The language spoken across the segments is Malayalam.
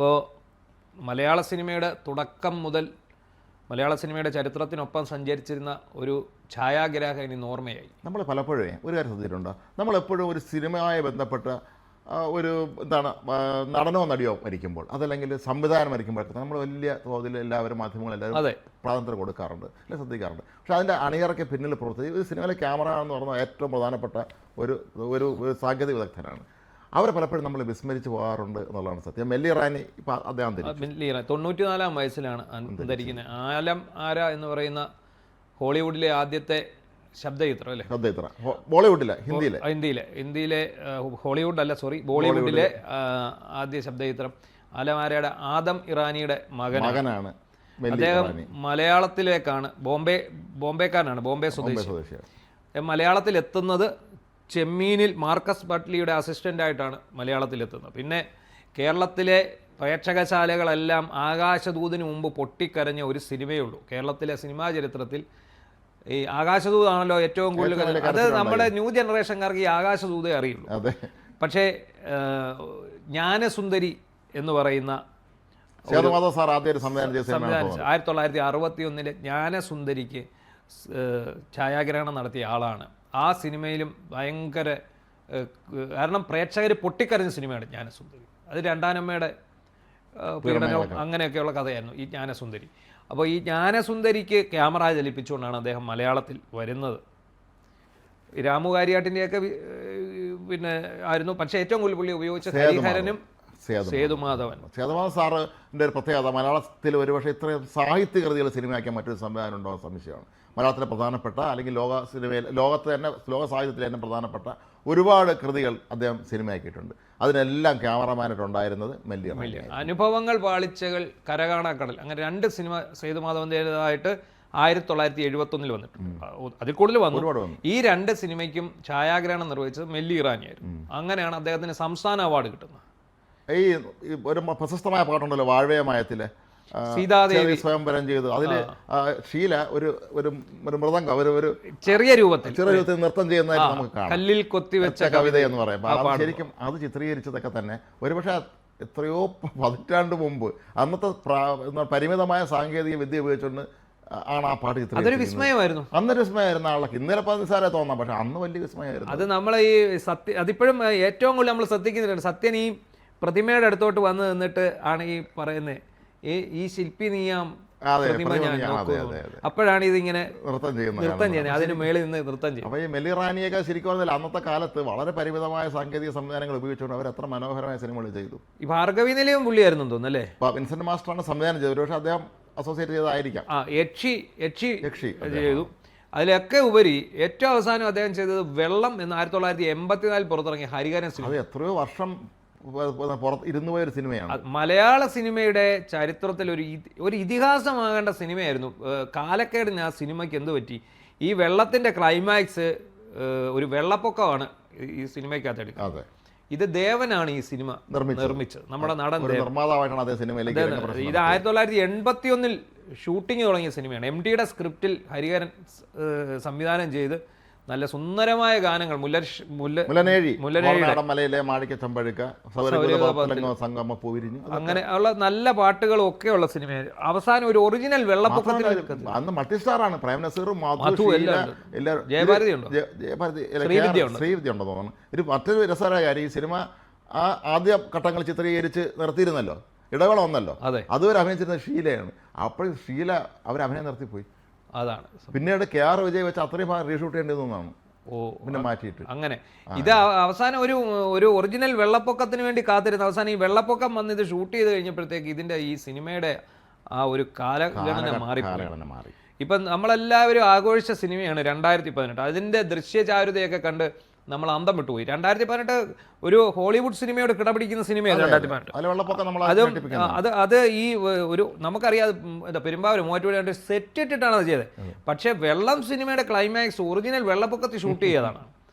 അപ്പോൾ മലയാള സിനിമയുടെ തുടക്കം മുതൽ മലയാള സിനിമയുടെ ചരിത്രത്തിനൊപ്പം സഞ്ചരിച്ചിരുന്ന ഒരു ഛായാഗ്രാഹകൻ ഇന്ന് ഓർമ്മയായി. നമ്മൾ പലപ്പോഴേ ഒരു കാര്യം ശ്രദ്ധിച്ചിട്ടുണ്ടോ, നമ്മളെപ്പോഴും ഒരു സിനിമയുമായി ബന്ധപ്പെട്ട ഒരു എന്താണ് നടനോ നടിയോ മരിക്കുമ്പോൾ അതല്ലെങ്കിൽ സംവിധാനം മരിക്കുമ്പോഴൊക്കെ നമ്മൾ വലിയ തോതിൽ എല്ലാവരും മാധ്യമങ്ങളെല്ലാവരും പ്രാധാന്യം കൊടുക്കാറുണ്ട്, അല്ലെങ്കിൽ ശ്രദ്ധിക്കാറുണ്ട്. പക്ഷേ അതിൻ്റെ അണിയറയ്ക്ക് പിന്നിൽ പ്രവർത്തിച്ച് ഒരു സിനിമയിലെ ക്യാമറ എന്ന് പറഞ്ഞാൽ ഏറ്റവും പ്രധാനപ്പെട്ട ഒരു ഒരു സാങ്കേതിക വിദഗ്ധനാണ്. അവരെ പലപ്പോഴും നമ്മൾ വിസ്മരിച്ച് പോകാറുണ്ട് എന്നുള്ളതാണ് സത്യം. മെല്ലി റാനി ഇപ്പം അദ്ദേഹം 94-ാം വയസ്സിലാണ് അന്തരിക്കുന്നത്. ആലം ആര എന്ന് പറയുന്ന ഹോളിവുഡിലെ ആദ്യത്തെ ശബ്ദചിത്രം അല്ലേ? ശബ്ദചിത്രം ബോളിവുഡിലെ ഇന്ത്യയിലെ ഹോളിവുഡ് അല്ല, സോറി, ബോളിവുഡിലെ ആദ്യ ശബ്ദചിത്രം ആലം ആരയുടെ ആദം ഇറാനിയുടെ മകനാണ്. അദ്ദേഹം മലയാളത്തിലേക്കാണ്, ബോംബെക്കാരനാണ്, ബോംബെ സ്വദേശിയാണ്. മലയാളത്തിൽ എത്തുന്നത് ചെമ്മീനിൽ മാർക്കസ് ബട്ട്ലിയുടെ അസിസ്റ്റൻ്റായിട്ടാണ് മലയാളത്തിലെത്തുന്നത്. പിന്നെ കേരളത്തിലെ പ്രേക്ഷകശാലകളെല്ലാം ആകാശദൂതിന് മുമ്പ് പൊട്ടിക്കരഞ്ഞ ഒരു സിനിമയേ ഉള്ളൂ കേരളത്തിലെ സിനിമാ ചരിത്രത്തിൽ. ഈ ആകാശദൂതാണല്ലോ ഏറ്റവും കൂടുതൽ. അത് നമ്മുടെ ന്യൂ ജനറേഷൻകാർക്ക് ഈ ആകാശദൂതേ അറിയുള്ളൂ. പക്ഷേ ജ്ഞാനസുന്ദരി എന്ന് പറയുന്ന 1961 ജ്ഞാനസുന്ദരിക്ക് ഛായാഗ്രഹണം നടത്തിയ ആളാണ്. ആ സിനിമയിലും ഭയങ്കര, കാരണം പ്രേക്ഷകർ പൊട്ടിക്കരഞ്ഞ സിനിമയാണ് ജ്ഞാനസുന്ദരി. അത് രണ്ടാനമ്മയുടെ പീഡനവും അങ്ങനെയൊക്കെയുള്ള കഥയായിരുന്നു ഈ ജ്ഞാനസുന്ദരി. അപ്പോൾ ഈ ജ്ഞാനസുന്ദരിക്ക് ക്യാമറ ചലിപ്പിച്ചുകൊണ്ടാണ് അദ്ദേഹം മലയാളത്തിൽ വരുന്നത്. രാമു കാര്യാട്ടിൻ്റെയൊക്കെ പിന്നെ ആയിരുന്നു. പക്ഷേ ഏറ്റവും കൂടുതൽ പുള്ളി ഉപയോഗിച്ച ഹരിഹരനും സേതുമാധവൻ സാറിൻ്റെ ഒരു പ്രത്യേകത, മലയാളത്തിൽ ഒരുപക്ഷെ ഇത്രയും സാഹിത്യകൃതികൾ സിനിമയാക്കിയ മറ്റൊരു സംവിധാനം ഉണ്ടോ സംശയമാണ്. മലയാളത്തിലെ പ്രധാനപ്പെട്ട അല്ലെങ്കിൽ ലോക സിനിമയിൽ ലോക സാഹിത്യത്തിലെ തന്നെ പ്രധാനപ്പെട്ട ഒരുപാട് കൃതികൾ അദ്ദേഹം സിനിമയാക്കിയിട്ടുണ്ട്. അതിനെല്ലാം ക്യാമറമാനായിട്ടുണ്ടായിരുന്നത് മെല്ലി. അനുഭവങ്ങൾ, പാളിച്ചകൾ, കരകാണാക്കടൽ, അങ്ങനെ 2 സിനിമ സേതുമാധവൻ്റേതായിട്ട് 1971 വന്നിട്ടുണ്ട്. അതിൽ കൂടുതൽ വന്നു. ഈ 2 സിനിമയ്ക്കും ഛായാഗ്രഹണം നിർവഹിച്ചത് മെല്ലി ഇറാനിയായിരുന്നു. അങ്ങനെയാണ് അദ്ദേഹത്തിന് സംസ്ഥാന അവാർഡ് കിട്ടുന്നത്. ഈ ഒരു പ്രശസ്തമായ പാട്ടുണ്ടല്ലോ വാഴവയമായത്തിലെ സീതാദേവി സ്വയംവരം ചെയ്തു. അതിൽ ഷീല ഒരു മൃദംഗം ഒരു ചെറിയ രൂപത്തിൽ നൃത്തം ചെയ്യുന്നതായിട്ട് നമുക്ക് കാണാം. കല്ലിൽ കൊത്തിവെച്ച കവിത എന്ന് പറയുമ്പോൾ ശരിക്കും അത് ചിത്രീകരിച്ചതൊക്കെ തന്നെ ഒരുപക്ഷെ എത്രയോ പതിറ്റാണ്ട് മുമ്പ് അന്നത്തെ പരിമിതമായ സാങ്കേതിക വിദ്യ ഉപയോഗിച്ചുകൊണ്ട് ആണ് ആ പാട്ട് ചിത്രീകരിച്ചത്. വിസ്മയമായിരുന്നു. അന്നൊരു വിസ്മയമായിരുന്നു ആളൊക്കെ. ഇന്നലെ നിസ്സാരെ തോന്നാം, പക്ഷെ അന്ന് വലിയ വിസ്മയമായിരുന്നു. അത് നമ്മളെ ഈ അതിപ്പോഴും ഏറ്റവും കൂടുതൽ നമ്മൾ ശ്രദ്ധിക്കുന്നുണ്ട്. സത്യൻ ഈ പ്രതിമയുടെ അടുത്തോട്ട് വന്ന് നിന്നിട്ട് ആണ് ഈ പറയുന്നത്, ഈ ശില്പി നീയാം പ്രതിമ ഞാൻ നോക്കുന്നു. അപ്പോഴാണ് ഇതിങ്ങനെ നൃത്തം ചെയ്യുന്നത്, അതിന് മേളിൽ നിന്ന് നൃത്തം ചെയ്യും. അപ്പോൾ ഈ മെല്ലി റാനിയൊക്കെ ശരിക്കും പറഞ്ഞാൽ അന്നത്തെ കാലത്ത് വളരെ പരിമിതമായ സാങ്കേതിക സംവിധാനങ്ങൾ ഉപയോഗിച്ചുകൊണ്ട് അവർ എത്ര മനോഹരമായ സിനിമകൾ ചെയ്തു. ഈ ഭാർഗവി നിലയം പുള്ളിയായിരുന്നു തോന്നുന്നു അല്ലേ? വിൻസെന്റ് മാസ്റ്ററാണ് സംവിധാനം ചെയ്തത്, പക്ഷേ അദ്ദേഹം അസോസിയേറ്റ് ചെയ്തതായിരിക്കാം. യക്ഷി ചെയ്തു. അതിലൊക്കെ ഉപരി ഏറ്റവും അവസാനം അദ്ദേഹം ചെയ്തത് വെള്ളം എന്ന് 1984 പുറത്തിറങ്ങിയ ഹരിഹരൻ സിനിമ. അത് എത്രയോ വർഷം ഇരുന്നു പോയൊരു സിനിമയാണ്. മലയാള സിനിമയുടെ ചരിത്രത്തിൽ ഒരു ഇതിഹാസമാകേണ്ട സിനിമയായിരുന്നു. കാലക്കേടിന് ആ സിനിമയ്ക്ക് എന്ത് പറ്റി? ഈ വെള്ളത്തിൻ്റെ ക്ലൈമാക്സ് ഒരു വെള്ളപ്പൊക്കമാണ് ഈ സിനിമയ്ക്കകത്ത് എടുക്കുന്നത്. ഇത് ദേവനാണ് ഈ സിനിമ നിർമ്മിച്ചത്, നമ്മുടെ നടൻ നിർമ്മാതാവായിട്ടാണ് അതേ സിനിമയിലേക്ക്. ഇത് 1981 ഷൂട്ടിംഗ് തുടങ്ങിയ സിനിമയാണ്. MTയുടെ സ്ക്രിപ്റ്റിൽ ഹരിഹരൻ സംവിധാനം ചെയ്ത് നല്ല സുന്ദരമായ ഗാനങ്ങൾ, അങ്ങനെ ഉള്ള നല്ല പാട്ടുകളും ഒക്കെ ഉള്ള സിനിമയാണ്. അവസാനം ഒരു ഒറിജിനൽ വെള്ളപ്പൊക്കത്തിൽ അന്ന് മൾട്ടിസ്റ്റാറാണ്. പ്രേം നസീറും ജയഭാരതി ഉണ്ടോ, ശ്രീവിദ്യ ഉണ്ടോ തോന്നുന്നു. ഒരു മറ്റൊരു രസകരമായ കാര്യം, ഈ സിനിമ ആ ആദ്യ ഘട്ടങ്ങൾ ചിത്രീകരിച്ച് നിർത്തിയിരുന്നല്ലോ, ഇടവേള വന്നല്ലോ. അതുവരെ അഭിനയിച്ചിരുന്നത് ഷീലയാണ്. അപ്പോഴും ഷീല അവർ അഭിനയം നിർത്തിപ്പോയി. അതാണ് പിന്നീട് KR വിജയ് വെച്ച് അത്രയും ഭാഗം റീഷൂട്ട് ചെയ്യേണ്ടതെന്നാണ് പിന്നെ മാറ്റിയിട്ട്. അങ്ങനെ ഇത് അവസാനം ഒരു ഒറിജിനൽ വെള്ളപ്പൊക്കത്തിന് വേണ്ടി കാത്തിരുന്നു. അവസാനം ഈ വെള്ളപ്പൊക്കം വന്ന് ഇത് ഷൂട്ട് ചെയ്ത് കഴിഞ്ഞപ്പോഴത്തേക്ക് ഇതിൻ്റെ ഈ സിനിമയുടെ ആ ഒരു കാലഗണന മാറി. ഇപ്പം നമ്മളെല്ലാവരും ആഘോഷിച്ച സിനിമയാണ് 2018. അതിൻ്റെ ദൃശ്യചാരുതയൊക്കെ കണ്ട് നമ്മൾ അന്തം വിട്ടുപോയി. 2018 ഒരു ഹോളിവുഡ് സിനിമയോട് കിടപിടിക്കുന്ന സിനിമയാണ് 2018. അത് ഈ ഒരു നമുക്കറിയാം പെരുമ്പാവൂർ മൂവാറ്റുപുഴ സെറ്റ് ഇട്ടിട്ടാണ് അത് ചെയ്തത്. പക്ഷേ വെള്ളം സിനിമയുടെ ക്ലൈമാക്സ് ഒറിജിനൽ വെള്ളപ്പൊക്കത്തിൽ ഷൂട്ട് ചെയ്തതാണ്.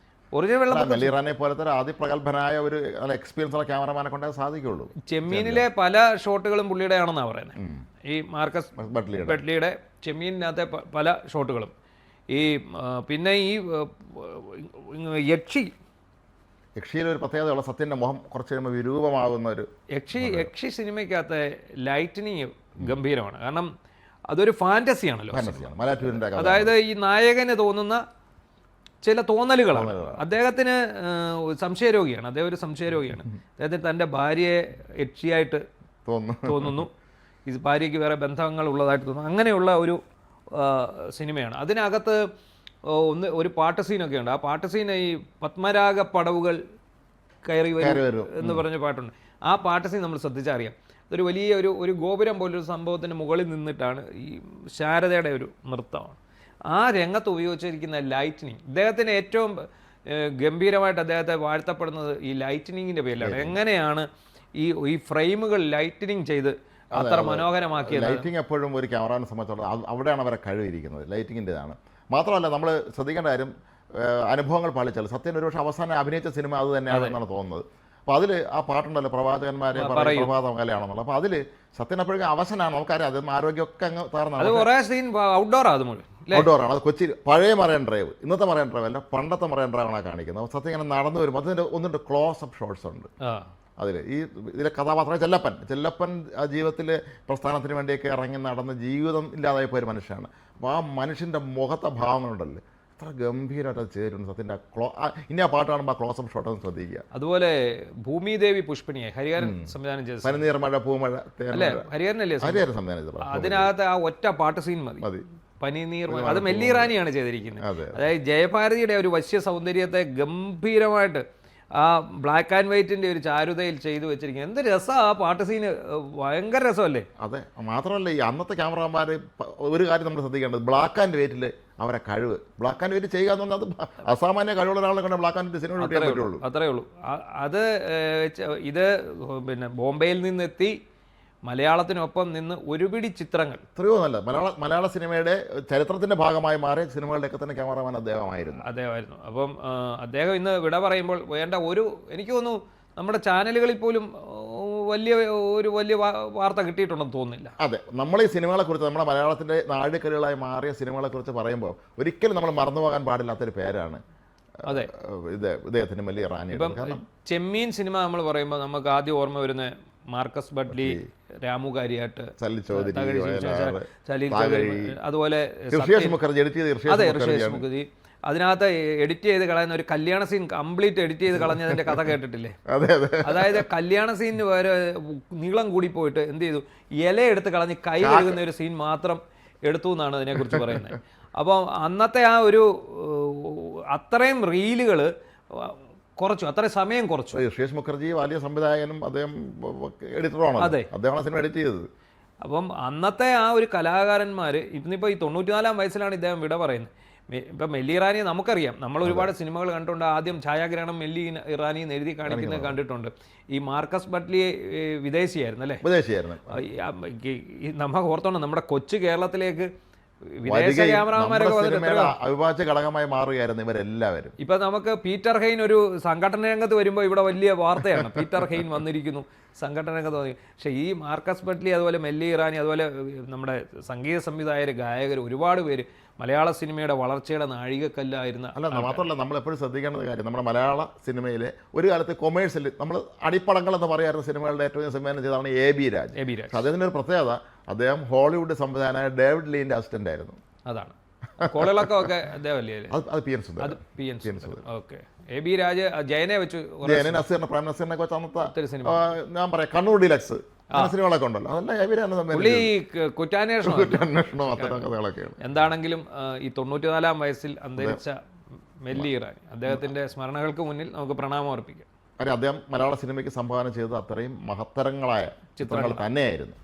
ഒറിജിനൽ വെള്ളപ്പൊക്കം പോലത്തെ അതിപ്രഗത്ഭനായ ഒരു എക്സ്പീരിയൻസ് ക്യാമറമാനെ കൊണ്ടേ സാധിക്കുള്ളൂ. ചെമ്മീനിലെ പല ഷോട്ടുകളും പുള്ളിയുടെ ആണെന്നാണ് പറയുന്നത്. ഈ മാർക്കസ് ബട്ട്ലിയുടെ ചെമ്മീനിനകത്തെ പല ഷോട്ടുകളും. ഈ പിന്നെ ഈ യക്ഷിയിലെ ഒരു പ്രത്യേകതയുള്ള സത്യൻ്റെ മുഖം കുറച്ച് കഴിയുമ്പോൾ വിരൂപമാകുന്ന ഒരു യക്ഷി സിനിമയ്ക്കകത്ത് ലൈറ്റനിങ് ഗംഭീരമാണ്. കാരണം അതൊരു ഫാൻറ്റസിയാണല്ലോ. ഫാന്റസിയാണ് മലയാറ്റൂരിൻ്റെ കഥ. അതായത് ഈ നായകന് തോന്നുന്ന ചില തോന്നലുകളാണ്. അദ്ദേഹത്തിന് സംശയരോഗിയാണ്, അദ്ദേഹം ഒരു സംശയരോഗിയാണ്. അദ്ദേഹത്തിന് തൻ്റെ ഭാര്യയെ യക്ഷിയായിട്ട് തോന്നുന്നു, ഈ ഭാര്യയ്ക്ക് വേറെ ബന്ധങ്ങൾ ഉള്ളതായിട്ട് തോന്നുന്നു. അങ്ങനെയുള്ള ഒരു സിനിമയാണ്. അതിനകത്ത് ഒരു പാട്ട് സീനൊക്കെ ഉണ്ട്. ആ പാട്ട് സീൻ ഈ പത്മരാഗ പടവുകൾ കയറി വരും എന്ന് പറഞ്ഞ പാട്ടുണ്ട്. ആ പാട്ട് സീൻ നമ്മൾ ശ്രദ്ധിച്ചറിയാം. ഇതൊരു വലിയ ഒരു ഗോപുരം പോലൊരു സംഭവത്തിന് മുകളിൽ നിന്നിട്ടാണ് ഈ ശാരദയുടെ ഒരു നൃത്തമാണ്. ആ രംഗത്ത് ഉപയോഗിച്ചിരിക്കുന്ന ലൈറ്റനിങ്, ഇദ്ദേഹത്തിന് ഏറ്റവും ഗംഭീരമായിട്ട് അദ്ദേഹത്തെ വാഴ്ത്തപ്പെടുന്നത് ഈ ലൈറ്റനിങ്ങിൻ്റെ പേരിലാണ്. എങ്ങനെയാണ് ഈ ഫ്രെയിമുകൾ ലൈറ്റനിങ് ചെയ്ത് അത്ര മനോഹരമാക്കിയത്. ലൈറ്റിംഗ് എപ്പോഴും ഒരു ക്യാമറാനെ സംബന്ധിച്ചിടത്തോളം അവിടെയാണ് അവരെ കഴിവിരിക്കുന്നത്, ലൈറ്റിങ്ങിൻ്റെതാണ്. മാത്രമല്ല നമ്മൾ ശ്രദ്ധിക്കേണ്ട കാര്യം, അനുഭവങ്ങൾ പാളിച്ചാൽ സത്യൻ ഒരുപക്ഷെ അവസാനം അഭിനയിച്ച സിനിമ അത് തന്നെയാണെന്നാണ് തോന്നുന്നത്. അപ്പോൾ അതിൽ ആ പാട്ടുണ്ടല്ലോ, പ്രവാചകന്മാരെ പ്രഭാത കലയാണെന്നുള്ളത്. അപ്പോൾ അതിൽ സത്യൻ എപ്പോഴും അവസാനമാണ്, നമുക്കറിയാം. അത് ആരോഗ്യമൊക്കെ അങ്ങ് ഔട്ട്ഡോറാണ്. അത് കൊച്ചി പഴയ മറൈൻ ഡ്രൈവ്, ഇന്നത്തെ മറൈൻ ഡ്രൈവ് അല്ല, പണ്ടത്തെ മറൈൻ ഡ്രൈവാണ് കാണിക്കുന്നത്. അപ്പോൾ സത്യം ഇങ്ങനെ നടന്നു വരുമ്പോൾ അതിൻ്റെ ഒന്നുണ്ട് ക്ലോസ് അപ്പ് ഷോട്ട്സ് ഉണ്ട് അതിൽ. ഇതിലെ കഥാപാത്രം ചെല്ലപ്പൻ ആ ജീവിതത്തിലെ പ്രസ്ഥാനത്തിന് വേണ്ടിയൊക്കെ ഇറങ്ങി നടന്ന് ജീവിതം ഇല്ലാതായി പോയൊരു മനുഷ്യനാണ്. അപ്പോൾ ആ മനുഷ്യൻ്റെ മുഖത്തെ ഭാവങ്ങളുണ്ടല്ലോ, എത്ര ഗംഭീരമായിട്ട് അത് ചെയ്തിട്ടുണ്ട് സത്യൻ്റെ. ഇനി ആ പാട്ട് കാണുമ്പോൾ ആ ക്ലോസപ്പ് ഷോട്ട് ഒന്ന് ശ്രദ്ധിക്കുക. അതുപോലെ ഭൂമിദേവി പുഷ്പണിയെ ഹരിഹരൻ സംവിധാനം ചെയ്തു. പനിനീർ മഴ പൂമഴ ഹരിഹരനല്ലേ സംവിധാനം ചെയ്തത്. അതിനകത്ത് ആ ഒറ്റ പാട്ട് സീൻ മതി. പനിനീർ, അത് മെല്ലി ഇറാനിയാണ് ചെയ്തിരിക്കുന്നത്. അതായത് ജയഭാരതിയുടെ ഒരു വശ്യ സൗന്ദര്യത്തെ ഗംഭീരമായിട്ട് ആ ബ്ലാക്ക് ആൻഡ് വൈറ്റിൻ്റെ ഒരു ചാരുതയിൽ ചെയ്തു വെച്ചിരിക്കുന്നത്. എന്ത് രസമാണ് ആ പാട്ട് സീന്, ഭയങ്കര രസമല്ലേ. അതെ, മാത്രമല്ല ഈ അന്നത്തെ ക്യാമറമാർ ഒരു കാര്യം നമ്മൾ ശ്രദ്ധിക്കേണ്ടത്, ബ്ലാക്ക് ആൻഡ് വൈറ്റിൽ അവരെ കഴിവ്. ബ്ലാക്ക് ആൻഡ് വൈറ്റ് ചെയ്യുക എന്ന് പറഞ്ഞാൽ അത് അസാമാന്യ കഴിവുള്ള ഒരാളെ കൊണ്ട് ബ്ലാക്ക് ആൻഡ് വൈറ്റ് സിനിമ ചെയ്യാൻ പറ്റുള്ളൂ. അത്രേ ഉള്ളൂ. അത് ഇത് പിന്നെ ബോംബെയിൽ നിന്നെത്തി മലയാളത്തിനൊപ്പം നിന്ന് ഒരുപിടി ചിത്രങ്ങൾ, എത്രയോ നല്ല മലയാള സിനിമയുടെ ചരിത്രത്തിന്റെ ഭാഗമായി മാറിയ സിനിമകളുടെയൊക്കെ തന്നെ ക്യാമറമാൻ അദ്ദേഹമായിരുന്നു. അപ്പം അദ്ദേഹം ഇന്ന് വിട പറയുമ്പോൾ വേണ്ട എനിക്ക് തോന്നുന്നു നമ്മുടെ ചാനലുകളിൽ പോലും വലിയ വാർത്ത കിട്ടിയിട്ടുണ്ടെന്ന് തോന്നുന്നില്ല. അതെ, നമ്മൾ ഈ സിനിമകളെക്കുറിച്ച്, നമ്മുടെ മലയാളത്തിന്റെ നാഴികക്കല്ലുകളായി മാറിയ സിനിമകളെക്കുറിച്ച് പറയുമ്പോൾ ഒരിക്കലും നമ്മൾ മറന്നുപോകാൻ പാടില്ലാത്തൊരു പേരാണ് അതെ ഇദ്ദേഹത്തിന് മെല്ലി ഇറാനി. ഇപ്പം ചെമ്മീൻ സിനിമ നമ്മൾ പറയുമ്പോൾ നമുക്ക് ആദ്യം ഓർമ്മ വരുന്ന മാർക്കസ് ബട്ട്ലി, രാമു കാര്യാട്ട്, അതുപോലെ ഋഷേഷ് മുഖർജി. അതിനകത്ത് എഡിറ്റ് ചെയ്ത് കളയുന്ന ഒരു കല്യാണ സീൻ കംപ്ലീറ്റ് എഡിറ്റ് ചെയ്ത് കളഞ്ഞതിന്റെ കഥ കേട്ടിട്ടില്ലേ? അതായത് കല്യാണ സീനിന് വരെ നീളം കൂടി പോയിട്ട് എന്ത് ചെയ്തു, ഇല എടുത്ത് കളഞ്ഞ് കൈ കഴുകുന്ന ഒരു സീൻ മാത്രം എടുത്തു എന്നാണ് അതിനെക്കുറിച്ച് പറയുന്നത്. അപ്പോൾ അന്നത്തെ ആ ഒരു അത്രയും റീലുകൾ കുറച്ചു, അത്രയും സമയം കുറച്ചു. ഋഷേഷ് മുഖർജി വലിയ സംവിധായകനും അദ്ദേഹം എഡിറ്ററുമാണ്. അതെ, അദ്ദേഹമാണ് സിനിമ എഡിറ്റ് ചെയ്തത്. അപ്പം അന്നത്തെ ആ ഒരു കലാകാരന്മാർ ഇന്നിപ്പോൾ ഈ 94-ാം വയസ്സിലാണ് ഇദ്ദേഹം വിട പറയുന്നത്. ഇപ്പം മെല്ലി ഇറാനിയെ നമുക്കറിയാം, നമ്മൾ ഒരുപാട് സിനിമകൾ കണ്ടിട്ടുണ്ട്. ആദ്യം ഛായാഗ്രഹണം മെല്ലി ഇറാനി എന്ന് എഴുതി കാണിക്കുന്നത് കണ്ടിട്ടുണ്ട്. ഈ മാർക്കസ് ബട്ട്ലി വിദേശിയായിരുന്നു അല്ലേ? വിദേശിയായിരുന്നു. നമുക്ക് ഓർത്തോണം, നമ്മുടെ കൊച്ചു കേരളത്തിലേക്ക് വിദേശ ക്യാമറമാരൊക്കെ അവിഭാജ്യ ഘടകമായി മാറുകയായിരുന്നു ഇവരെല്ലാവരും. ഇപ്പൊ നമുക്ക് പീറ്റർ ഹെയ്ൻ ഒരു സംഘടന രംഗത്ത് വരുമ്പോൾ ഇവിടെ വലിയ വാർത്തയാണ്, പീറ്റർ ഹെയ്ൻ വന്നിരിക്കുന്നു സംഘടന രംഗത്ത്. പക്ഷേ ഈ മാർക്കസ് ബട്ട്ലി, അതുപോലെ മെല്ലി ഇറാനി, അതുപോലെ നമ്മുടെ സംഗീത സംവിധായകർ, ഗായകർ, ഒരുപാട് പേര് മലയാള സിനിമയുടെ വളർച്ചയുടെ നാഴികക്കല്ലായിരുന്ന. അല്ല, മാത്രമല്ല നമ്മൾ എപ്പോഴും ശ്രദ്ധിക്കേണ്ട കാര്യം, നമ്മുടെ മലയാള സിനിമയിലെ ഒരു കാലത്ത് കൊമേഴ്സ്യൽ നമ്മൾ അടിപ്പടങ്ങൾ എന്ന് പറയാറുന്ന സിനിമകളുടെ ഏറ്റവും സംവിധാനം ചെയ്തതാണ് എ.ബി. രാജ്. അദ്ദേഹത്തിൻ്റെ ഒരു പ്രത്യേകത, അദ്ദേഹം ഹോളിവുഡ് സംവിധാനമായ ഡേവിഡ് ലീൻ്റെ അസിസ്റ്റന്റ് ആയിരുന്നു. അതാണ് കോളിളക്കമൊക്കെ അദ്ദേഹമല്ലേ? അത് P N Sundar. Okay. A B. Raj ജയനെ വെച്ച് പ്രേം നസീറിനെ വെച്ച് അന്നത്തെ ഞാൻ പറയാം കണ്ണൂർ ഡിലക്സ് സിനിമകളൊക്കെ ഉണ്ടല്ലോ, അതെല്ലാം കുറ്റാന്വേഷണം എന്താണെങ്കിലും ഈ 94-ാം വയസ്സിൽ അന്തരിച്ച മെല്ലി ഇറാനി, അദ്ദേഹത്തിന്റെ സ്മരണകൾക്ക് മുന്നിൽ നമുക്ക് പ്രണാമം അർപ്പിക്കാം. അദ്ദേഹം മലയാള സിനിമയ്ക്ക് സംഭാവന ചെയ്തത് അത്രയും മഹത്തരങ്ങളായ ചിത്രങ്ങൾ തന്നെയായിരുന്നു.